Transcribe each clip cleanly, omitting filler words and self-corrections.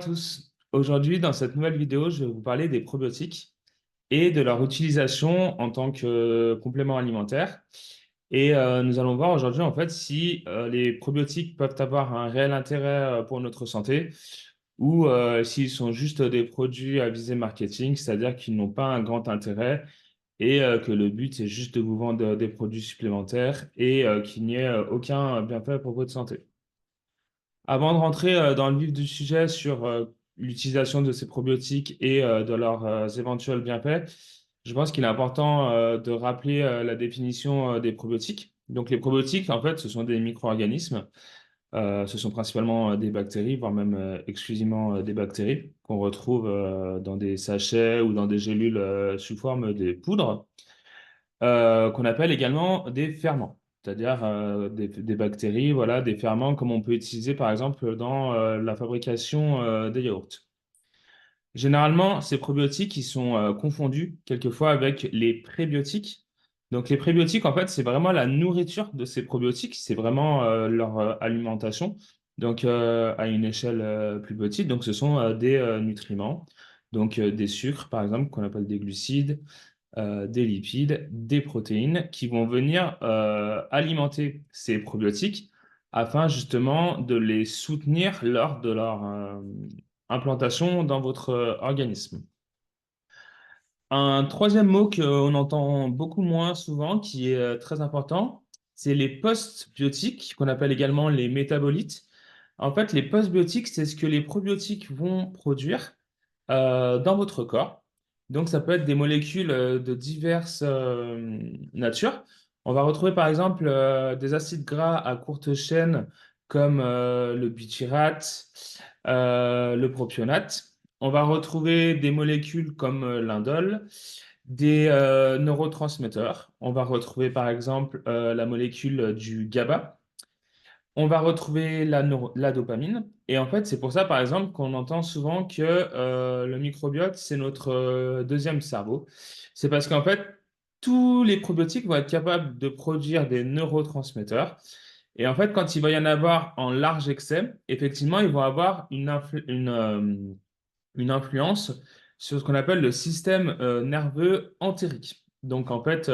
tous. Aujourd'hui, dans cette nouvelle vidéo, je vais vous parler des probiotiques et de leur utilisation en tant que complément alimentaire. Nous allons voir aujourd'hui en fait si les probiotiques peuvent avoir un réel intérêt pour notre santé ou s'ils sont juste des produits à visée marketing, c'est-à-dire qu'ils n'ont pas un grand intérêt et que le but c'est juste de vous vendre des produits supplémentaires et qu'il n'y ait aucun bienfait pour votre santé. Avant de rentrer dans le vif du sujet sur l'utilisation de ces probiotiques et de leurs éventuels bienfaits, je pense qu'il est important de rappeler la définition des probiotiques. Donc, les probiotiques, en fait, ce sont des micro-organismes. Ce sont principalement des bactéries, voire même exclusivement des bactéries qu'on retrouve dans des sachets ou dans des gélules sous forme de poudre qu'on appelle également des ferments, c'est-à-dire des bactéries, voilà, des ferments comme on peut utiliser par exemple dans la fabrication des yaourts. Généralement, ces probiotiques, ils sont confondus quelquefois avec les prébiotiques. Donc les prébiotiques, en fait, c'est vraiment la nourriture de ces probiotiques, c'est vraiment leur alimentation, donc à une échelle plus petite. Donc ce sont des nutriments, donc des sucres, par exemple, qu'on appelle des glucides, des lipides, des protéines qui vont venir alimenter ces probiotiques afin justement de les soutenir lors de leur implantation dans votre organisme. Un troisième mot qu'on entend beaucoup moins souvent, qui est très important, c'est les postbiotiques, qu'on appelle également les métabolites. En fait, les postbiotiques, c'est ce que les probiotiques vont produire dans votre corps. Donc, ça peut être des molécules de diverses natures. On va retrouver par exemple des acides gras à courte chaîne comme le butyrate, le propionate. On va retrouver des molécules comme l'indole, des neurotransmetteurs. On va retrouver par exemple la molécule du GABA. On va retrouver la dopamine. Et en fait, c'est pour ça, par exemple, qu'on entend souvent que le microbiote, c'est notre deuxième cerveau. C'est parce qu'en fait, tous les probiotiques vont être capables de produire des neurotransmetteurs. Et en fait, quand il va y en avoir en large excès, effectivement, ils vont avoir une influence sur ce qu'on appelle le système nerveux entérique. Donc, en fait,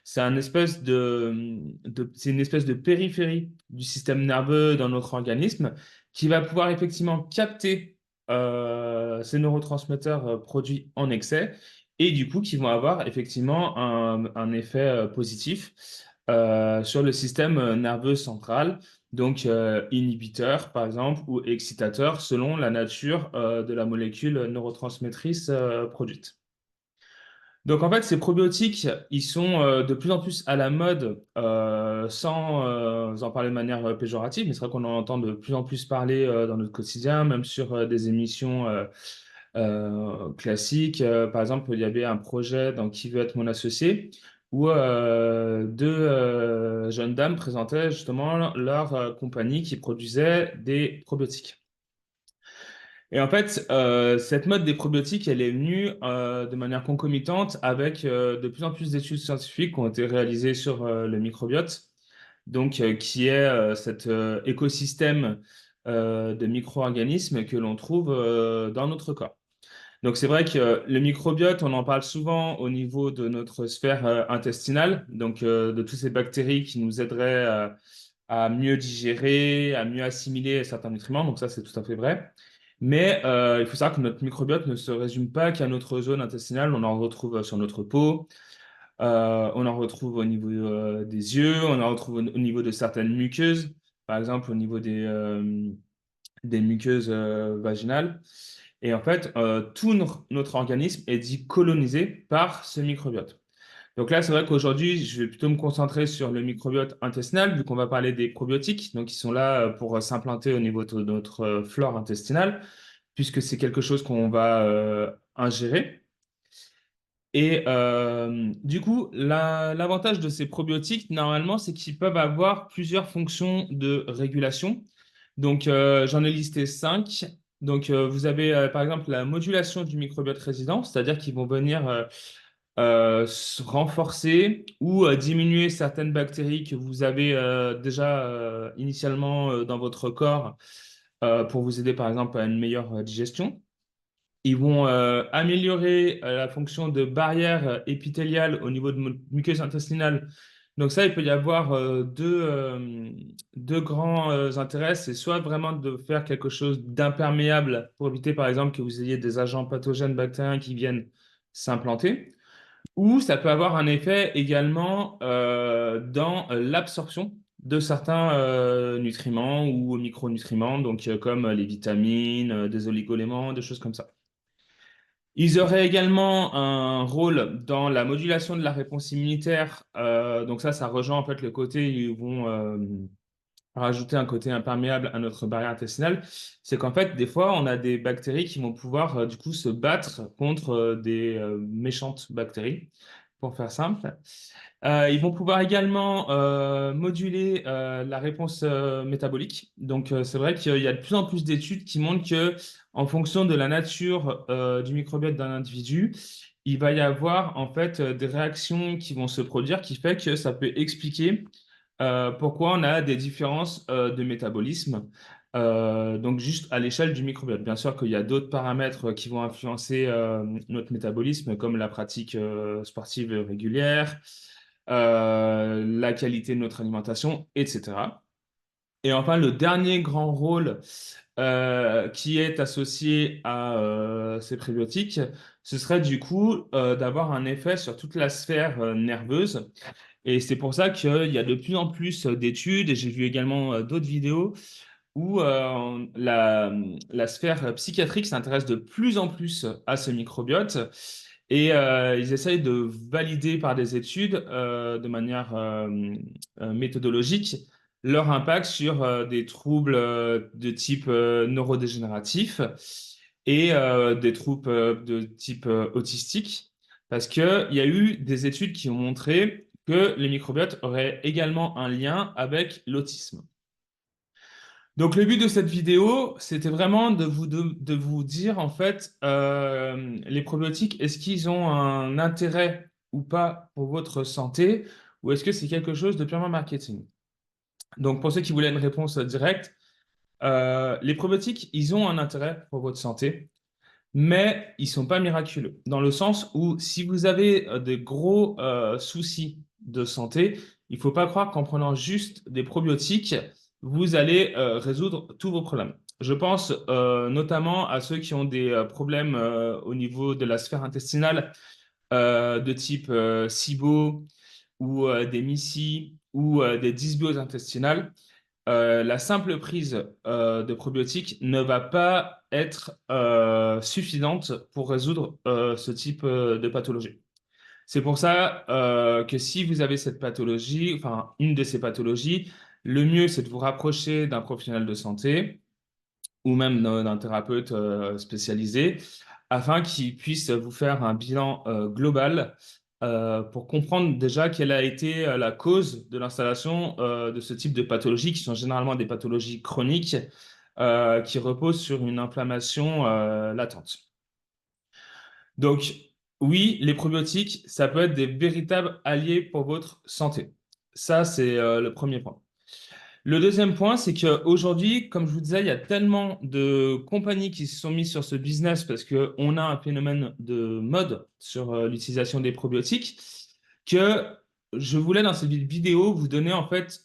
c'est une espèce de périphérie du système nerveux dans notre organisme qui va pouvoir effectivement capter ces neurotransmetteurs produits en excès et du coup qui vont avoir effectivement un effet positif sur le système nerveux central, donc inhibiteur par exemple ou excitateur selon la nature de la molécule neurotransmettrice produite. Donc en fait, ces probiotiques, ils sont de plus en plus à la mode sans en parler de manière péjorative, mais c'est vrai qu'on en entend de plus en plus parler dans notre quotidien, même sur des émissions classiques. Par exemple, il y avait un projet dans Qui veut être mon associé où deux jeunes dames présentaient justement leur compagnie qui produisait des probiotiques. Et en fait, cette mode des probiotiques, elle est venue de manière concomitante avec de plus en plus d'études scientifiques qui ont été réalisées sur le microbiote, donc qui est cet écosystème de micro-organismes que l'on trouve dans notre corps. Donc c'est vrai que le microbiote, on en parle souvent au niveau de notre sphère intestinale, donc de toutes ces bactéries qui nous aideraient à mieux digérer, à mieux assimiler certains nutriments, donc ça c'est tout à fait vrai. Mais il faut savoir que notre microbiote ne se résume pas qu'à notre zone intestinale, on en retrouve sur notre peau, on en retrouve au niveau des yeux, on en retrouve au niveau de certaines muqueuses, par exemple au niveau des muqueuses vaginales. Et en fait, tout notre organisme est dit colonisé par ce microbiote. Donc là, c'est vrai qu'aujourd'hui, je vais plutôt me concentrer sur le microbiote intestinal, vu qu'on va parler des probiotiques, donc qui sont là pour s'implanter au niveau de notre flore intestinale, puisque c'est quelque chose qu'on va ingérer. Du coup, l'avantage de ces probiotiques, normalement, c'est qu'ils peuvent avoir plusieurs fonctions de régulation. Donc, j'en ai listé cinq. Donc, vous avez par exemple la modulation du microbiote résident, c'est-à-dire qu'ils vont venir renforcer ou diminuer certaines bactéries que vous avez déjà initialement dans votre corps pour vous aider par exemple à une meilleure digestion. Ils vont améliorer la fonction de barrière épithéliale au niveau de muqueuse intestinale. Donc ça, il peut y avoir deux grands intérêts. C'est soit vraiment de faire quelque chose d'imperméable pour éviter par exemple que vous ayez des agents pathogènes bactériens qui viennent s'implanter, ou ça peut avoir un effet également dans l'absorption de certains nutriments ou micronutriments, donc comme les vitamines, des oligoéléments, des choses comme ça. Ils auraient également un rôle dans la modulation de la réponse immunitaire. Donc ça rejoint en fait le côté, ils vont rajouter un côté imperméable à notre barrière intestinale. C'est qu'en fait, des fois, on a des bactéries qui vont pouvoir du coup se battre contre des méchantes bactéries, pour faire simple. Ils vont pouvoir également moduler la réponse métabolique. Donc, c'est vrai qu'il y a de plus en plus d'études qui montrent que, en fonction de la nature du microbiote d'un individu, il va y avoir en fait des réactions qui vont se produire, qui fait que ça peut expliquer pourquoi on a des différences de métabolisme. Donc, juste à l'échelle du microbiote. Bien sûr qu'il y a d'autres paramètres qui vont influencer notre métabolisme, comme la pratique sportive régulière, la qualité de notre alimentation, etc. Et enfin, le dernier grand rôle qui est associé à ces prébiotiques, ce serait du coup d'avoir un effet sur toute la sphère nerveuse. Et c'est pour ça qu'il y a de plus en plus d'études, et j'ai vu également d'autres vidéos où la sphère psychiatrique s'intéresse de plus en plus à ce microbiote. Et ils essayent de valider par des études de manière méthodologique leur impact sur des troubles de type neurodégénératif et des troubles de type autistique. Parce qu'il y a eu des études qui ont montré que les microbiotes auraient également un lien avec l'autisme. Donc, le but de cette vidéo, c'était vraiment de vous dire, en fait, les probiotiques, est-ce qu'ils ont un intérêt ou pas pour votre santé, ou est-ce que c'est quelque chose de purement marketing? Donc, pour ceux qui voulaient une réponse directe, les probiotiques, ils ont un intérêt pour votre santé, mais ils sont pas miraculeux, dans le sens où si vous avez des gros soucis de santé, il faut pas croire qu'en prenant juste des probiotiques, vous allez résoudre tous vos problèmes. Je pense notamment à ceux qui ont des problèmes au niveau de la sphère intestinale de type SIBO ou des MICI ou des dysbioses intestinales. La simple prise de probiotiques ne va pas être suffisante pour résoudre ce type de pathologie. C'est pour ça que si vous avez cette pathologie, enfin une de ces pathologies, le mieux c'est de vous rapprocher d'un professionnel de santé ou même d'un thérapeute spécialisé afin qu'il puisse vous faire un bilan global pour comprendre déjà quelle a été la cause de l'installation de ce type de pathologies qui sont généralement des pathologies chroniques qui reposent sur une inflammation latente. Donc, oui, les probiotiques, ça peut être des véritables alliés pour votre santé. Ça, c'est le premier point. Le deuxième point, c'est qu'aujourd'hui, comme je vous disais, il y a tellement de compagnies qui se sont mises sur ce business parce qu'on a un phénomène de mode sur l'utilisation des probiotiques que je voulais dans cette vidéo vous donner en fait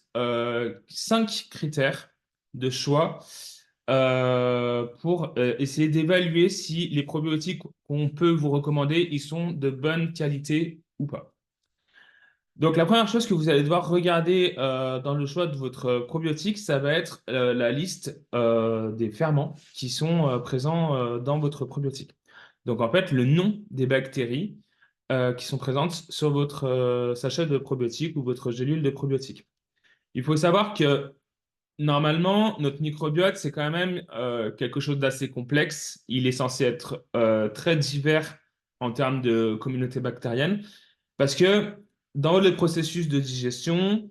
5 critères de choix pour essayer d'évaluer si les probiotiques qu'on peut vous recommander, ils sont de bonne qualité ou pas. Donc, la première chose que vous allez devoir regarder dans le choix de votre probiotique, ça va être la liste des ferments qui sont présents dans votre probiotique. Donc, en fait, le nom des bactéries qui sont présentes sur votre sachet de probiotique ou votre gélule de probiotique. Il faut savoir que normalement, notre microbiote, c'est quand même quelque chose d'assez complexe. Il est censé être très divers en termes de communauté bactérienne. Parce que dans le processus de digestion,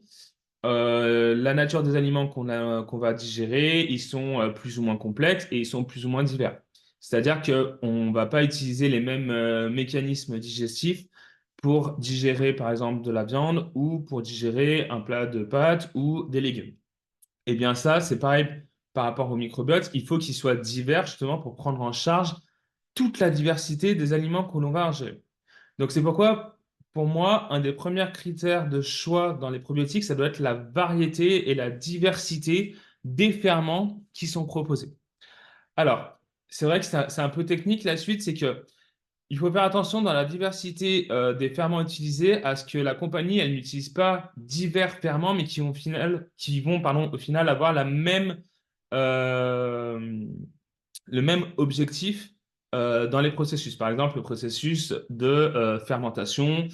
la nature des aliments qu'on va digérer, ils sont plus ou moins complexes et ils sont plus ou moins divers. C'est-à-dire qu'on ne va pas utiliser les mêmes mécanismes digestifs pour digérer, par exemple, de la viande ou pour digérer un plat de pâtes ou des légumes. Eh bien, ça, c'est pareil par rapport au microbiote, il faut qu'il soit divers justement pour prendre en charge toute la diversité des aliments que l'on va ingérer. Donc c'est pourquoi, pour moi, un des premiers critères de choix dans les probiotiques, ça doit être la variété et la diversité des ferments qui sont proposés. Alors, c'est vrai que c'est un peu technique la suite, c'est que il faut faire attention dans la diversité des ferments utilisés à ce que la compagnie, elle n'utilise pas divers ferments, mais qui vont, pardon, au final avoir euh, le même objectif dans les processus. Par exemple, le processus de fermentation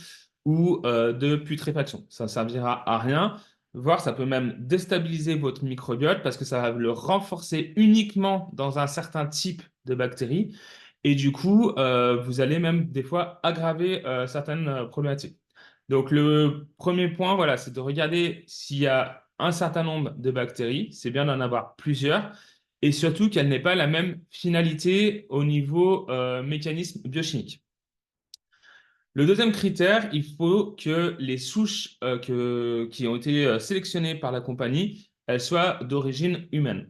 ou de putréfaction. Ça ne servira à rien, voire ça peut même déstabiliser votre microbiote parce que ça va le renforcer uniquement dans un certain type de bactéries. Et du coup, vous allez même des fois aggraver certaines problématiques. Donc, le premier point, voilà, c'est de regarder s'il y a un certain nombre de bactéries. C'est bien d'en avoir plusieurs et surtout qu'elle n'ait pas la même finalité au niveau mécanisme biochimique. Le deuxième critère, il faut que les souches qui ont été sélectionnées par la compagnie, elles soient d'origine humaine.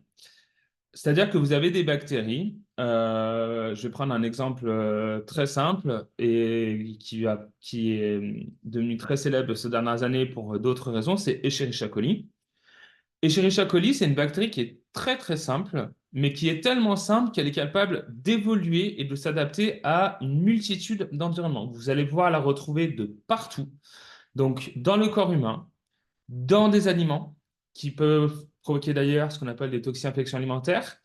C'est-à-dire que vous avez des bactéries. Je vais prendre un exemple très simple et qui est devenu très célèbre ces dernières années pour d'autres raisons, c'est Escherichia coli. Escherichia coli, c'est une bactérie qui est très très simple, mais qui est tellement simple qu'elle est capable d'évoluer et de s'adapter à une multitude d'environnements. Vous allez pouvoir la retrouver de partout. Donc, dans le corps humain, dans des aliments qui peuvent provoquer d'ailleurs ce qu'on appelle des toxi-infections alimentaires,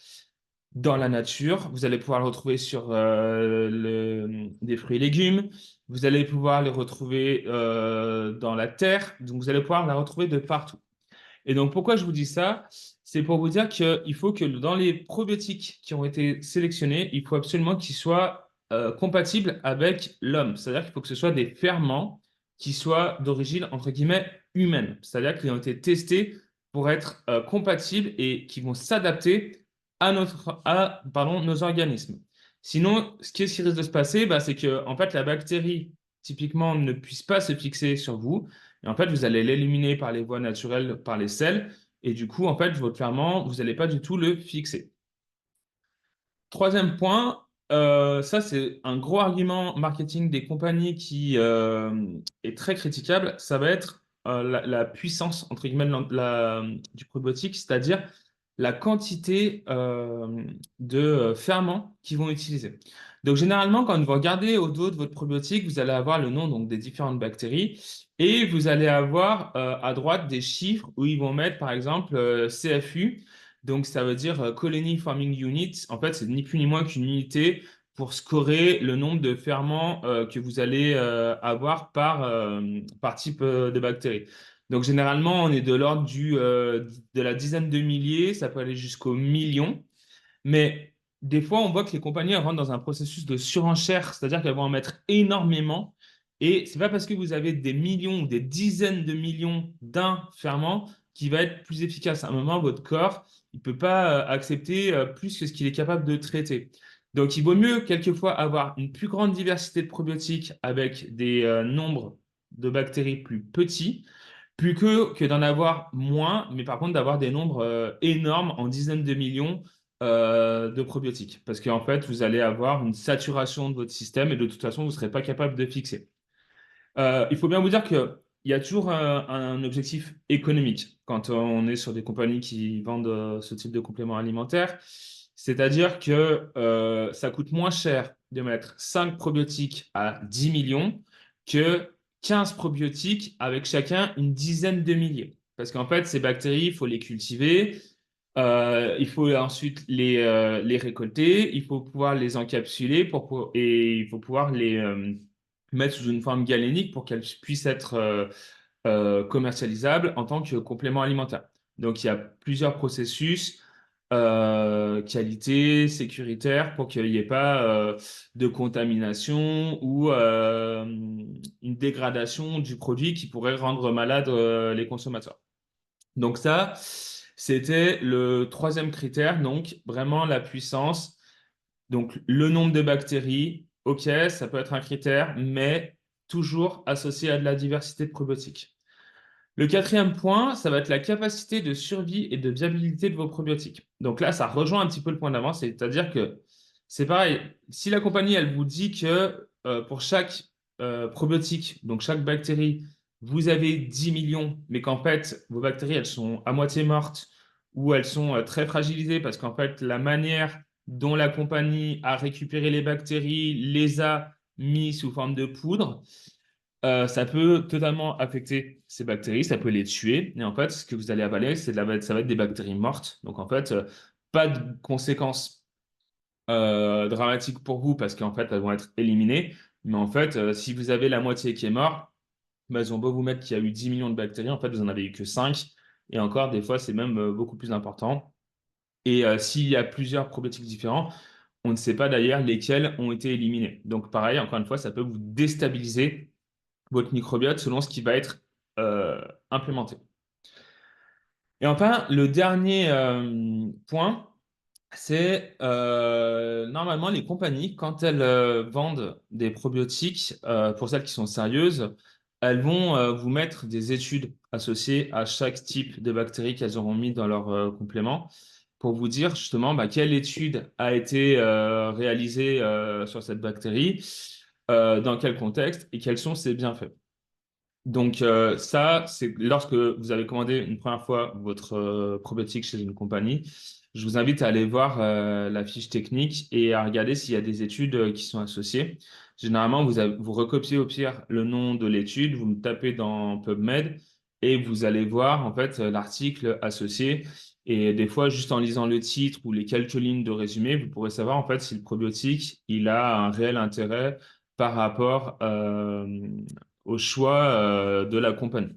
dans la nature, vous allez pouvoir le retrouver sur des fruits et légumes, vous allez pouvoir les retrouver dans la terre, donc vous allez pouvoir la retrouver de partout. Et donc, pourquoi je vous dis ça? C'est pour vous dire qu'il faut que dans les probiotiques qui ont été sélectionnés, il faut absolument qu'ils soient compatibles avec l'homme. C'est-à-dire qu'il faut que ce soit des ferments qui soient d'origine, entre guillemets, humaine. C'est-à-dire qu'ils ont été testés pour être compatibles et qui vont s'adapter à nos organismes. Sinon, ce qui risque de se passer, bah, c'est que en fait, la bactérie, typiquement, ne puisse pas se fixer sur vous. Et en fait, vous allez l'éliminer par les voies naturelles, par les selles. Et du coup, en fait, votre ferment, vous n'allez pas du tout le fixer. Troisième point, ça c'est un gros argument marketing des compagnies qui est très critiquable, ça va être la puissance entre guillemets du probiotique, c'est-à-dire la quantité de ferments qu'ils vont utiliser. Donc généralement, quand vous regardez au dos de votre probiotique, vous allez avoir le nom donc, des différentes bactéries et vous allez avoir à droite des chiffres où ils vont mettre par exemple CFU. Donc, ça veut dire Colony Forming Unit. En fait, c'est ni plus ni moins qu'une unité pour scorer le nombre de ferments que vous allez avoir par type de bactérie. Donc, généralement, on est de l'ordre de la dizaine de milliers, ça peut aller jusqu'au million. Mais des fois, on voit que les compagnies elles rentrent dans un processus de surenchère, c'est-à-dire qu'elles vont en mettre énormément. Et c'est pas parce que vous avez des millions ou des dizaines de millions d'un ferment qui va être plus efficace. À un moment, votre corps, il ne peut pas accepter plus que ce qu'il est capable de traiter. Donc, il vaut mieux quelquefois avoir une plus grande diversité de probiotiques avec des nombres de bactéries plus petits, plus que d'en avoir moins, mais par contre d'avoir des nombres énormes en dizaines de millions de probiotiques. Parce qu'en fait, vous allez avoir une saturation de votre système et de toute façon, vous ne serez pas capable de fixer. Il faut bien vous dire qu'il y a toujours un objectif économique quand on est sur des compagnies qui vendent ce type de compléments alimentaires. C'est-à-dire que ça coûte moins cher de mettre 5 probiotiques à 10 millions que 15 probiotiques avec chacun une dizaine de milliers. Parce qu'en fait, ces bactéries, il faut les cultiver, il faut ensuite les récolter, il faut pouvoir les encapsuler et il faut pouvoir les mettre sous une forme galénique pour qu'elles puissent être commercialisables en tant que complément alimentaire. Donc, il y a plusieurs processus, qualité, sécuritaire, pour qu'il n'y ait pas de contamination ou une dégradation du produit qui pourrait rendre malade les consommateurs. Donc ça, c'était le troisième critère, donc vraiment la puissance. Donc le nombre de bactéries, ok, ça peut être un critère, mais toujours associé à de la diversité de probiotiques. Le quatrième point, ça va être la capacité de survie et de viabilité de vos probiotiques. Donc là, ça rejoint un petit peu le point d'avant, c'est-à-dire que c'est pareil, si la compagnie, elle vous dit que pour chaque probiotique, donc chaque bactérie, vous avez 10 millions, mais qu'en fait, vos bactéries, elles sont à moitié mortes ou elles sont très fragilisées parce qu'en fait, la manière dont la compagnie a récupéré les bactéries, les a mis sous forme de poudre, ça peut totalement affecter ces bactéries, ça peut les tuer. Et en fait, ce que vous allez avaler, ça va être des bactéries mortes. Donc en fait, pas de conséquences dramatiques pour vous parce qu'en fait, elles vont être éliminées. Mais en fait, si vous avez la moitié qui est morte, bah, ils ont beau vous mettre qu'il y a eu 10 millions de bactéries, en fait, vous en avez eu que 5. Et encore, des fois, c'est même beaucoup plus important. Et s'il y a plusieurs probiotiques différents, on ne sait pas d'ailleurs lesquels ont été éliminés. Donc pareil, encore une fois, ça peut vous déstabiliser votre microbiote selon ce qui va être euh, implémenté. Et enfin, le dernier point, c'est normalement les compagnies, quand elles vendent des probiotiques, pour celles qui sont sérieuses, elles vont vous mettre des études associées à chaque type de bactéries qu'elles auront mis dans leur complément pour vous dire justement bah, quelle étude a été réalisée sur cette bactérie, dans quel contexte et quels sont ses bienfaits. Donc ça, c'est lorsque vous avez commandé une première fois votre probiotique chez une compagnie, je vous invite à aller voir la fiche technique et à regarder s'il y a des études qui sont associées. Généralement, vous recopiez au pire le nom de l'étude, vous le tapez dans PubMed et vous allez voir en fait l'article associé. Et des fois, juste en lisant le titre ou les quelques lignes de résumé, vous pourrez savoir en fait si le probiotique il a un réel intérêt par rapport au choix de la compagnie.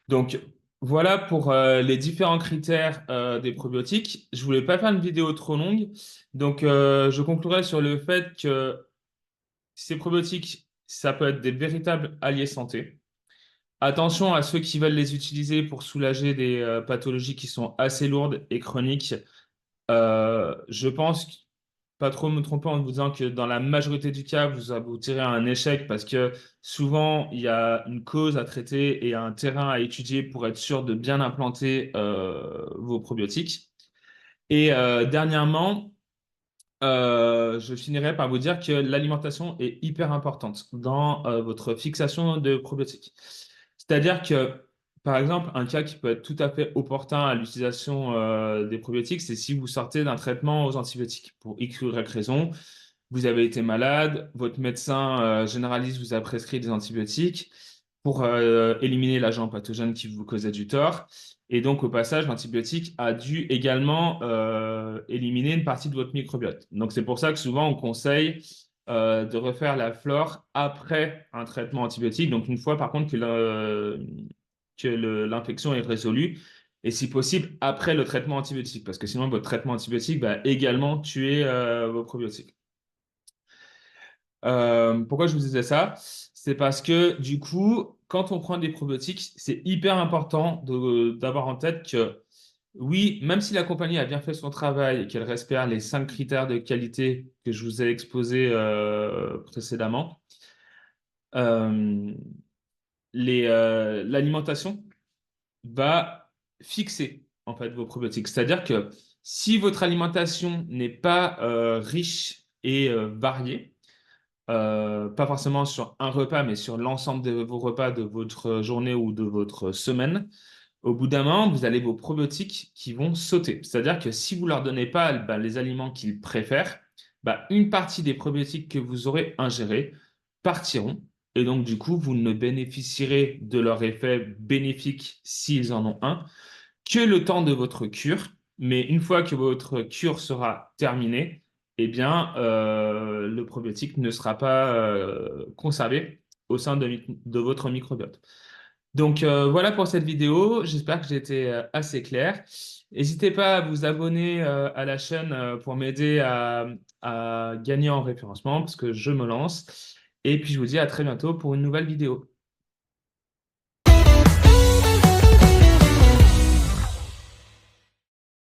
Donc, voilà pour les différents critères des probiotiques. Je voulais pas faire une vidéo trop longue, donc je conclurai sur le fait que ces probiotiques, ça peut être des véritables alliés santé. Attention à ceux qui veulent les utiliser pour soulager des pathologies qui sont assez lourdes et chroniques. Je pense pas trop me tromper en vous disant que dans la majorité du cas, vous aboutirez à un échec parce que souvent, il y a une cause à traiter et un terrain à étudier pour être sûr de bien implanter vos probiotiques. Et dernièrement, je finirai par vous dire que l'alimentation est hyper importante dans votre fixation de probiotiques. C'est-à-dire que, par exemple, un cas qui peut être tout à fait opportun à l'utilisation des probiotiques, c'est si vous sortez d'un traitement aux antibiotiques. Pour X ou Y raison, vous avez été malade, votre médecin généraliste vous a prescrit des antibiotiques pour éliminer l'agent pathogène qui vous causait du tort. Et donc, au passage, l'antibiotique a dû également éliminer une partie de votre microbiote. Donc, c'est pour ça que souvent, on conseille de refaire la flore après un traitement antibiotique. Donc, une fois, par contre, que l'infection est résolue. Et si possible, après le traitement antibiotique. Parce que sinon, votre traitement antibiotique va également tuer vos probiotiques. Pourquoi je vous disais ça? C'est parce que du coup, quand on prend des probiotiques, c'est hyper important d'avoir en tête que oui, même si la compagnie a bien fait son travail et qu'elle respecte les 5 critères de qualité que je vous ai exposés précédemment, euh, l'alimentation va fixer en fait vos probiotiques. C'est-à-dire que si votre alimentation n'est pas riche et variée, pas forcément sur un repas, mais sur l'ensemble de vos repas de votre journée ou de votre semaine, au bout d'un moment, vous avez vos probiotiques qui vont sauter. C'est-à-dire que si vous leur donnez pas bah, les aliments qu'ils préfèrent, bah, une partie des probiotiques que vous aurez ingérés partiront. Et donc, du coup, vous ne bénéficierez de leur effet bénéfique s'ils en ont un que le temps de votre cure. Mais une fois que votre cure sera terminée, eh bien, le probiotique ne sera pas conservé au sein de votre microbiote. Donc voilà pour cette vidéo. J'espère que j'ai été assez clair. N'hésitez pas à vous abonner à la chaîne pour m'aider à gagner en référencement parce que je me lance. Et puis je vous dis à très bientôt pour une nouvelle vidéo.